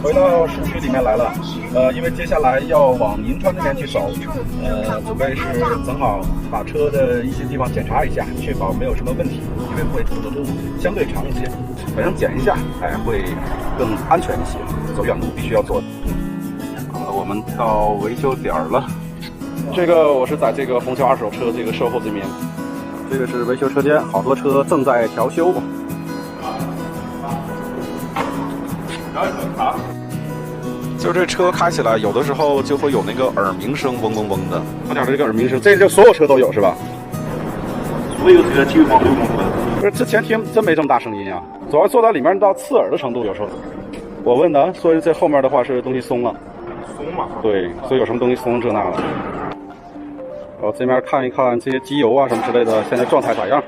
回到市区里面来了，因为接下来要往银川那边去走，准备是正好把车的一些地方检查一下，确保没有什么问题，因为会走的路相对长一些，反正检一下，会更安全一些，走远路必须要做的。我们到维修点了，这个我是在这个虹桥二手车这个售后这边，这个是维修车间，好多车正在调修。就这车开起来，有的时候就会有那个耳鸣声，嗡嗡嗡的。有点这个耳鸣声，这就所有车都有是吧？所有车基本上都有。不是，之前听真没这么大声音啊，主要坐到里面到刺耳的程度，有时候。我问他，所以这后面的话是东西松了。松嘛？对，所以有什么东西松这那的。然后这边看一看这些机油啊什么之类的，现在状态咋样？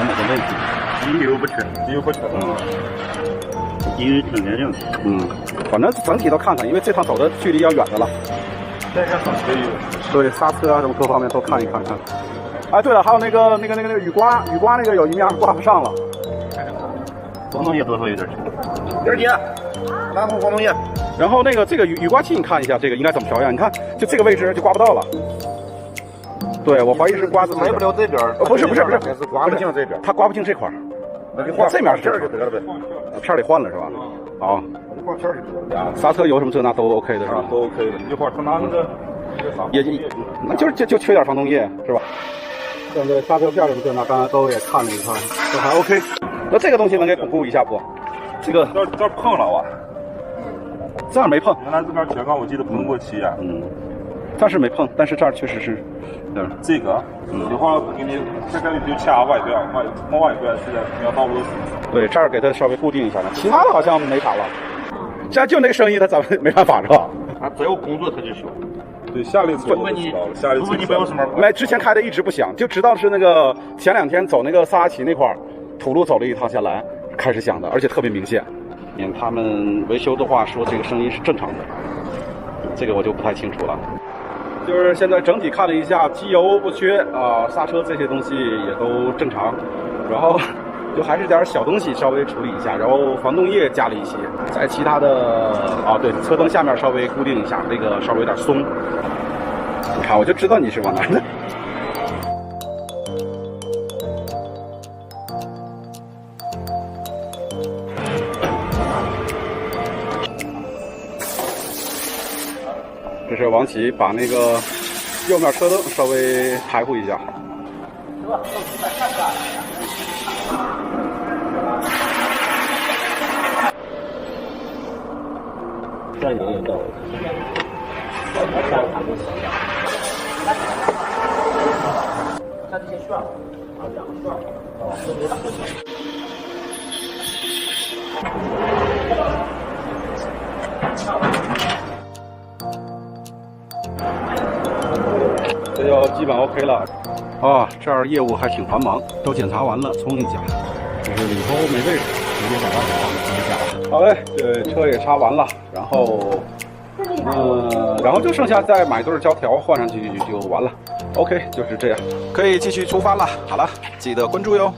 没个问题，机油不缺，机油不缺。机油挺干净。反正整体都看看，因为这趟走的距离要远的了。再加上车油。对，刹车啊什么各方面都看一看。哎，对了，还有那个雨刮那个有一面挂不上了。黄铜液多少有点轻。点几？南红黄铜液。然后这个雨刮器你看一下，这个应该怎么调呀？你看，就这个位置就刮不到了。对，我怀疑是刮子来不了这边。不是，是刮不进这边，它刮不进这块儿。那就换这面是片就得了呗。片里换了是吧？好，换片就得了。刹车油什么这那都 OK 的是吧？都 OK 的。你就换他拿那个也那就缺点防冻液是吧？像这刹车片什么这那，刚才都也看了一看，都还 OK。那这个东西能给巩固一下不？这个这碰了啊？这样没碰。原来这边铁缸我记得碰过漆啊。这是没碰，但是这儿确实是。这个，一会儿给你这个就掐外边，往外边是要到螺丝。对，这儿给它稍微固定一下呢，其他的好像没啥了。现在就那个生意，他咱们没办法是吧？他只要工作他就修。对，下力车我知道了，下力车你没有什么。没，之前开的一直不响，就直到是那个前2天走那个萨拉奇那块儿，土路走了一趟下来，开始响的，而且特别明显。他们维修的话说这个声音是正常的，这个我就不太清楚了。就是现在整体看了一下，机油不缺啊，刹车这些东西也都正常，然后就还是点小东西稍微处理一下，然后防冻液加了一些，在其他的对，车灯下面稍微固定一下，那个稍微有点松。你看，我就知道你是往哪的。这是王琦把那个右面车灯稍微排护一下。这油也到了。看这些旋儿，2个旋儿，都得打。这就基本 OK 了啊！这儿业务还挺繁忙，都检查完了，冲一下。这是里头没位置，直接把它冲一下了。好嘞，这车也擦完了，然后就剩下再买对胶条换上去就完了。OK， 就是这样，可以继续出发了。好了，记得关注哟。